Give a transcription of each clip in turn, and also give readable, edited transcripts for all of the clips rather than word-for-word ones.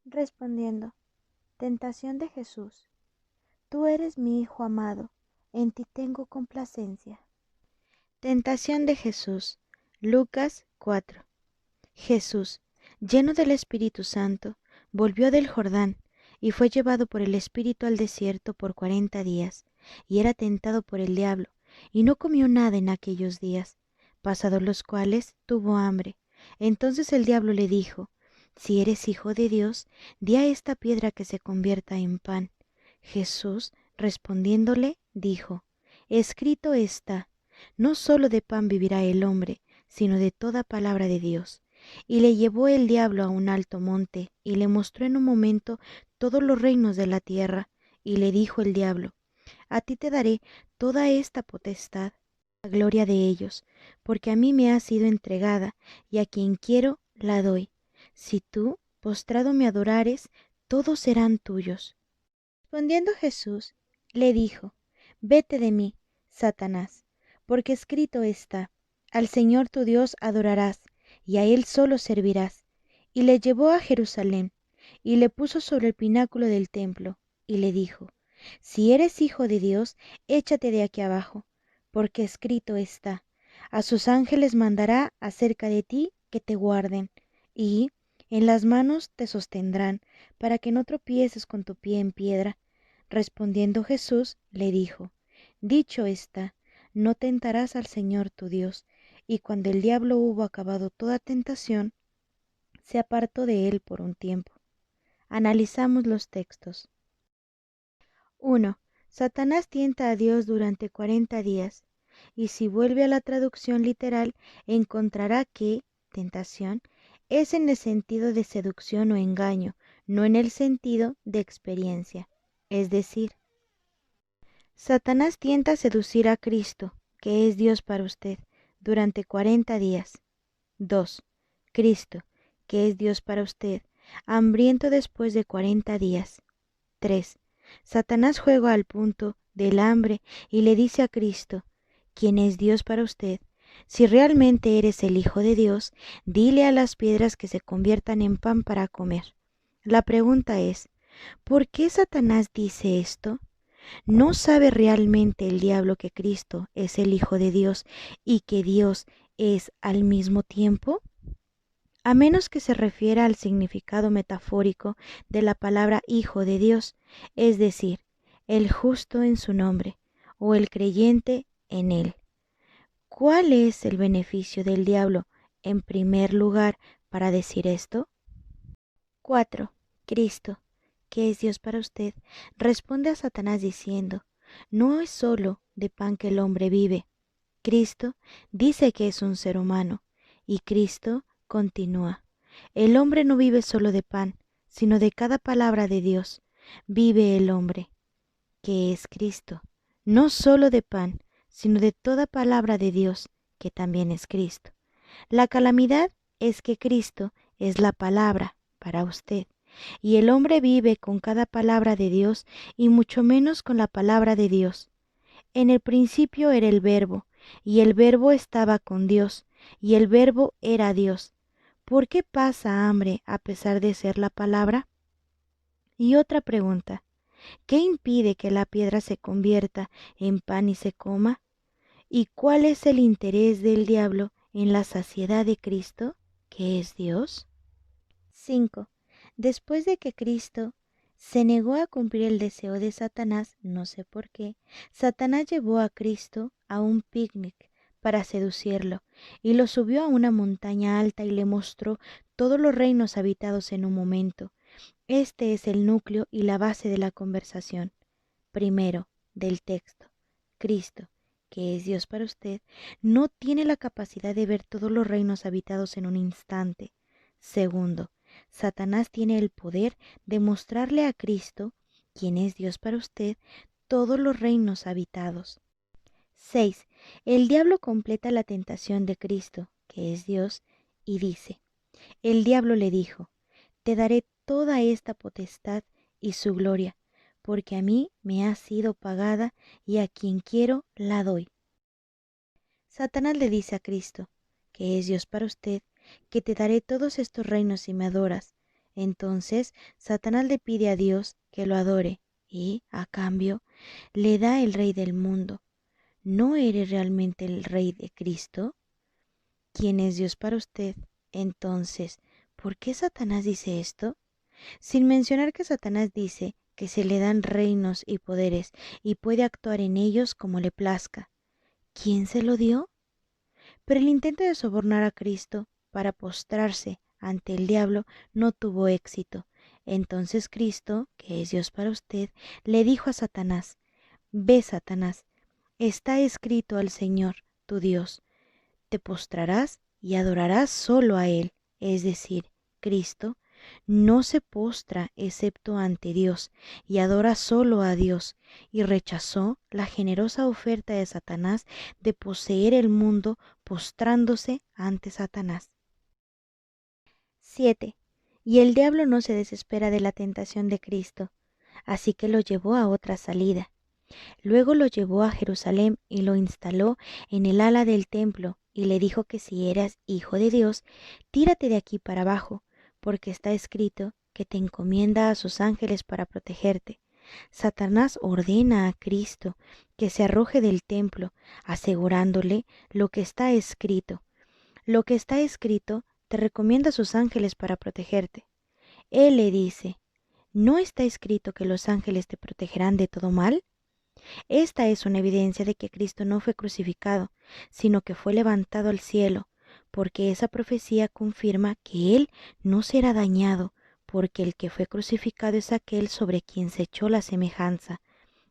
Respondiendo, tentación de Jesús. Tú eres mi Hijo amado, en ti tengo complacencia. Tentación de Jesús. Lucas 4. Jesús, lleno del Espíritu Santo, volvió del Jordán y fue llevado por el Espíritu al desierto por 40 días, y era tentado por el diablo, y no comió nada en aquellos días, pasados los cuales tuvo hambre. Entonces el diablo le dijo, si eres hijo de Dios, di a esta piedra que se convierta en pan. Jesús, respondiéndole, dijo, escrito está, no solo de pan vivirá el hombre, sino de toda palabra de Dios. Y le llevó el diablo a un alto monte, y le mostró en un momento todos los reinos de la tierra. Y le dijo el diablo, a ti te daré toda esta potestad, la gloria de ellos, porque a mí me ha sido entregada, y a quien quiero la doy. Si tú, postrado me adorares, todos serán tuyos. Respondiendo Jesús, le dijo, vete de mí, Satanás, porque escrito está, al Señor tu Dios adorarás, y a Él solo servirás. Y le llevó a Jerusalén, y le puso sobre el pináculo del templo, y le dijo, si eres hijo de Dios, échate de aquí abajo, porque escrito está, a sus ángeles mandará acerca de ti que te guarden, y en las manos te sostendrán, para que no tropieces con tu pie en piedra. Respondiendo Jesús, le dijo, dicho está, no tentarás al Señor tu Dios. Y cuando el diablo hubo acabado toda tentación, se apartó de él por un tiempo. Analizamos los textos. 1. Satanás tienta a Dios durante 40 días. Y si vuelve a la traducción literal, encontrará que tentación es en el sentido de seducción o engaño, no en el sentido de experiencia. Es decir, Satanás tienta a seducir a Cristo, que es Dios para usted, durante 40 días. 2. Cristo, que es Dios para usted, hambriento después de 40 días. 3. Satanás juega al punto del hambre y le dice a Cristo, quien es Dios para usted, si realmente eres el Hijo de Dios, dile a las piedras que se conviertan en pan para comer. La pregunta es, ¿por qué Satanás dice esto? ¿No sabe realmente el diablo que Cristo es el Hijo de Dios y que Dios es al mismo tiempo? A menos que se refiera al significado metafórico de la palabra Hijo de Dios, es decir, el justo en su nombre o el creyente en él. ¿Cuál es el beneficio del diablo, en primer lugar, para decir esto? 4. Cristo, que es Dios para usted, responde a Satanás diciendo, no es solo de pan que el hombre vive. Cristo dice que es un ser humano, y Cristo continúa, el hombre no vive solo de pan, sino de cada palabra de Dios. Vive el hombre, que es Cristo, no solo de pan, sino de toda palabra de Dios, que también es Cristo. La calamidad es que Cristo es la palabra para usted, y el hombre vive con cada palabra de Dios y mucho menos con la palabra de Dios. En el principio era el Verbo, y el Verbo estaba con Dios, y el Verbo era Dios. ¿Por qué pasa hambre a pesar de ser la palabra? Y otra pregunta, ¿qué impide que la piedra se convierta en pan y se coma? ¿Y cuál es el interés del diablo en la saciedad de Cristo, que es Dios? 5. Después de que Cristo se negó a cumplir el deseo de Satanás, no sé por qué, Satanás llevó a Cristo a un picnic para seducirlo, y lo subió a una montaña alta y le mostró todos los reinos habitados en un momento. Este es el núcleo y la base de la conversación. Primero, del texto. Cristo, que es Dios para usted, no tiene la capacidad de ver todos los reinos habitados en un instante. Segundo, Satanás tiene el poder de mostrarle a Cristo, quien es Dios para usted, todos los reinos habitados. 6. El diablo completa la tentación de Cristo, que es Dios, y dice, el diablo le dijo, te daré toda esta potestad y su gloria, porque a mí me ha sido pagada y a quien quiero la doy. Satanás le dice a Cristo, que es Dios para usted, que te daré todos estos reinos si me adoras. Entonces Satanás le pide a Dios que lo adore y, a cambio, le da el rey del mundo. ¿No eres realmente el rey de Cristo? ¿Quién es Dios para usted? Entonces, ¿por qué Satanás dice esto? Sin mencionar que Satanás dice que se le dan reinos y poderes y puede actuar en ellos como le plazca. ¿Quién se lo dio? Pero el intento de sobornar a Cristo para postrarse ante el diablo no tuvo éxito. Entonces Cristo, que es Dios para usted, le dijo a Satanás: Ve, Satanás, está escrito al Señor, tu Dios, te postrarás y adorarás solo a Él, es decir, Cristo no se postra excepto ante Dios y adora solo a Dios, y rechazó la generosa oferta de Satanás de poseer el mundo postrándose ante Satanás. 7. Y el diablo no se desespera de la tentación de Cristo, así que lo llevó a otra salida. Luego lo llevó a Jerusalén y lo instaló en el ala del templo y le dijo que si eras hijo de Dios, tírate de aquí para abajo, porque está escrito que te encomienda a sus ángeles para protegerte. Satanás ordena a Cristo que se arroje del templo, asegurándole lo que está escrito. Lo que está escrito te recomienda a sus ángeles para protegerte. Él le dice: ¿no está escrito que los ángeles te protegerán de todo mal? Esta es una evidencia de que Cristo no fue crucificado, sino que fue levantado al cielo, porque esa profecía confirma que Él no será dañado, porque el que fue crucificado es aquel sobre quien se echó la semejanza.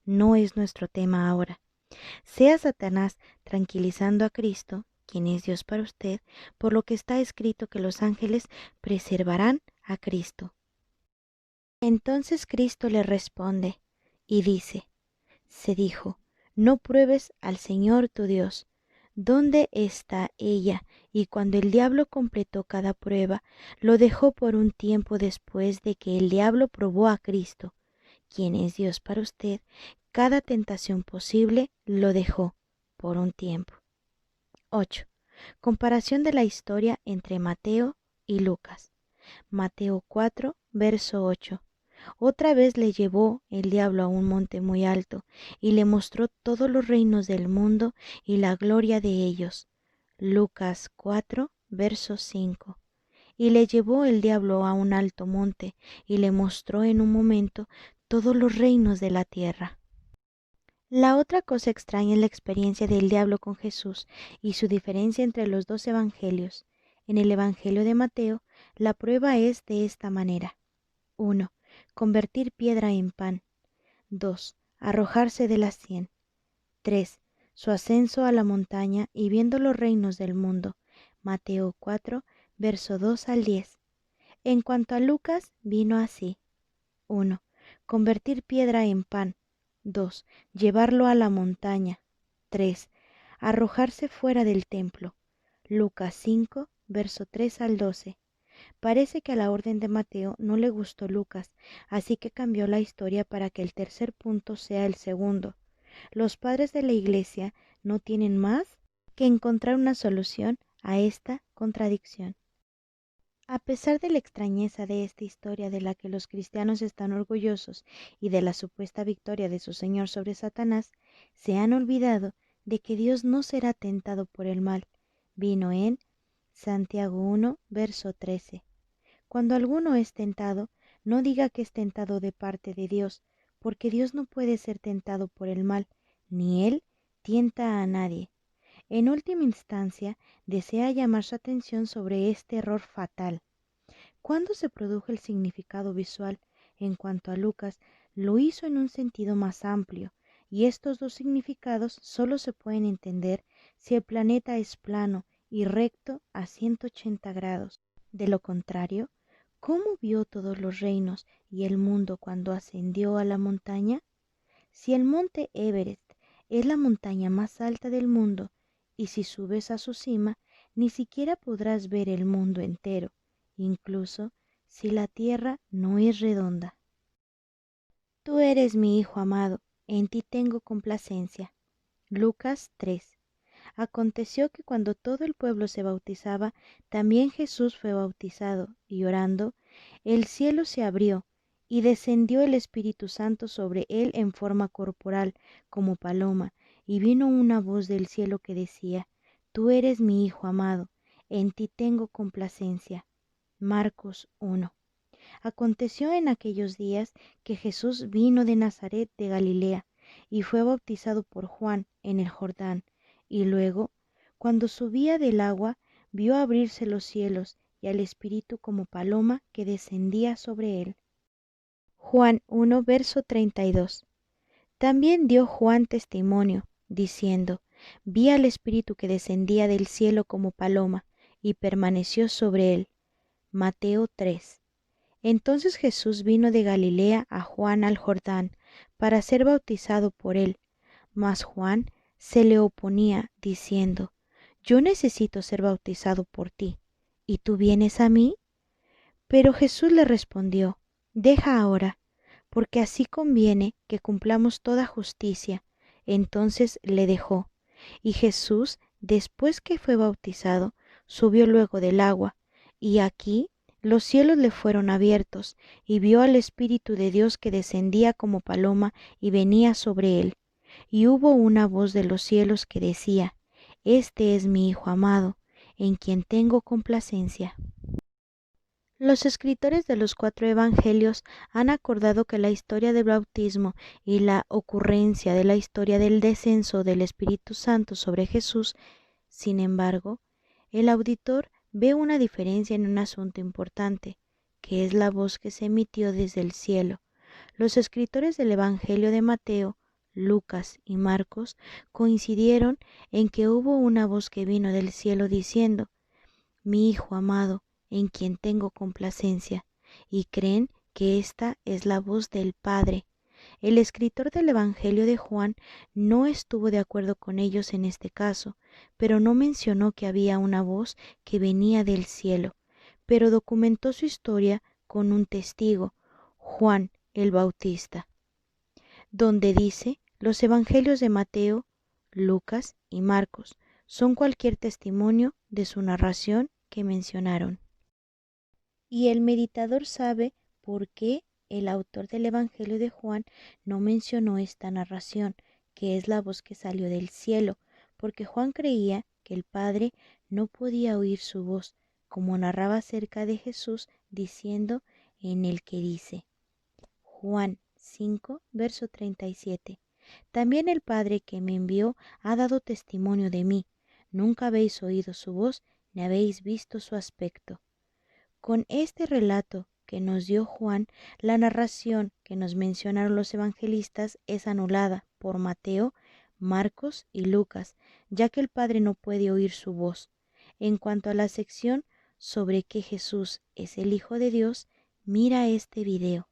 No es nuestro tema ahora. Sea Satanás tranquilizando a Cristo, quien es Dios para usted, por lo que está escrito que los ángeles preservarán a Cristo. Entonces Cristo le responde y dice: se dijo, no pruebes al Señor tu Dios. ¿Dónde está ella? Y cuando el diablo completó cada prueba, lo dejó por un tiempo después de que el diablo probó a Cristo, quien es Dios para usted. Cada tentación posible lo dejó por un tiempo. 8. Comparación de la historia entre Mateo y Lucas. Mateo 4, verso 8. Otra vez le llevó el diablo a un monte muy alto, y le mostró todos los reinos del mundo y la gloria de ellos. Lucas 4, verso 5. Y le llevó el diablo a un alto monte, y le mostró en un momento todos los reinos de la tierra. La otra cosa extraña es la experiencia del diablo con Jesús y su diferencia entre los dos evangelios. En el Evangelio de Mateo, la prueba es de esta manera. 1. Convertir piedra en pan. 2. Arrojarse de la sien. 3. Su ascenso a la montaña y viendo los reinos del mundo. Mateo 4, verso 2 al 10. En cuanto a Lucas, vino así. 1. Convertir piedra en pan. 2. Llevarlo a la montaña. 3. Arrojarse fuera del templo. Lucas 5, verso 3 al 12. Parece que a la orden de Mateo no le gustó Lucas, así que cambió la historia para que el tercer punto sea el segundo. Los padres de la Iglesia no tienen más que encontrar una solución a esta contradicción. A pesar de la extrañeza de esta historia de la que los cristianos están orgullosos y de la supuesta victoria de su Señor sobre Satanás, se han olvidado de que Dios no será tentado por el mal. Vino en Santiago 1, verso 13. Cuando alguno es tentado, no diga que es tentado de parte de Dios, porque Dios no puede ser tentado por el mal, ni Él tienta a nadie. En última instancia, desea llamar su atención sobre este error fatal. Cuando se produjo el significado visual en cuanto a Lucas, lo hizo en un sentido más amplio, y estos dos significados solo se pueden entender si el planeta es plano y recto a 180 grados. De lo contrario, ¿cómo vio todos los reinos y el mundo cuando ascendió a la montaña? Si el monte Everest es la montaña más alta del mundo, y si subes a su cima, ni siquiera podrás ver el mundo entero, incluso si la tierra no es redonda. Tú eres mi Hijo amado, en ti tengo complacencia. Lucas 3. Aconteció que cuando todo el pueblo se bautizaba, también Jesús fue bautizado, y orando, el cielo se abrió y descendió el Espíritu Santo sobre él en forma corporal, como paloma, y vino una voz del cielo que decía: Tú eres mi Hijo amado, en ti tengo complacencia. Marcos 1. Aconteció en aquellos días que Jesús vino de Nazaret de Galilea y fue bautizado por Juan en el Jordán, y luego, cuando subía del agua, vio abrirse los cielos y al Espíritu como paloma que descendía sobre él. Juan 1, verso 32. También dio Juan testimonio, diciendo: Vi al Espíritu que descendía del cielo como paloma y permaneció sobre él. Mateo 3. Entonces Jesús vino de Galilea a Juan al Jordán para ser bautizado por él. Mas Juan se le oponía, diciendo: Yo necesito ser bautizado por ti, ¿y tú vienes a mí? Pero Jesús le respondió: Deja ahora, porque así conviene que cumplamos toda justicia. Entonces le dejó. Y Jesús, después que fue bautizado, subió luego del agua, y aquí los cielos le fueron abiertos, y vio al Espíritu de Dios que descendía como paloma y venía sobre él. Y hubo una voz de los cielos que decía: Este es mi Hijo amado, en quien tengo complacencia. Los escritores de los 4 evangelios han acordado que la historia del bautismo y la ocurrencia de la historia del descenso del Espíritu Santo sobre Jesús. Sin embargo, el auditor ve una diferencia en un asunto importante, que es la voz que se emitió desde el cielo. Los escritores del Evangelio de Mateo, Lucas y Marcos coincidieron en que hubo una voz que vino del cielo diciendo: Mi Hijo amado, en quien tengo complacencia, y creen que esta es la voz del Padre. El escritor del Evangelio de Juan no estuvo de acuerdo con ellos en este caso, pero no mencionó que había una voz que venía del cielo, pero documentó su historia con un testigo, Juan el Bautista, donde dice: los evangelios de Mateo, Lucas y Marcos son cualquier testimonio de su narración que mencionaron. Y el meditador sabe por qué el autor del Evangelio de Juan no mencionó esta narración, que es la voz que salió del cielo, porque Juan creía que el Padre no podía oír su voz, como narraba acerca de Jesús, diciendo en el que dice, Juan 5, verso 37. También el Padre que me envió ha dado testimonio de mí. Nunca habéis oído su voz, ni habéis visto su aspecto. Con este relato que nos dio Juan, la narración que nos mencionaron los evangelistas es anulada por Mateo, Marcos y Lucas, ya que el Padre no puede oír su voz. En cuanto a la sección sobre que Jesús es el Hijo de Dios, mira este video.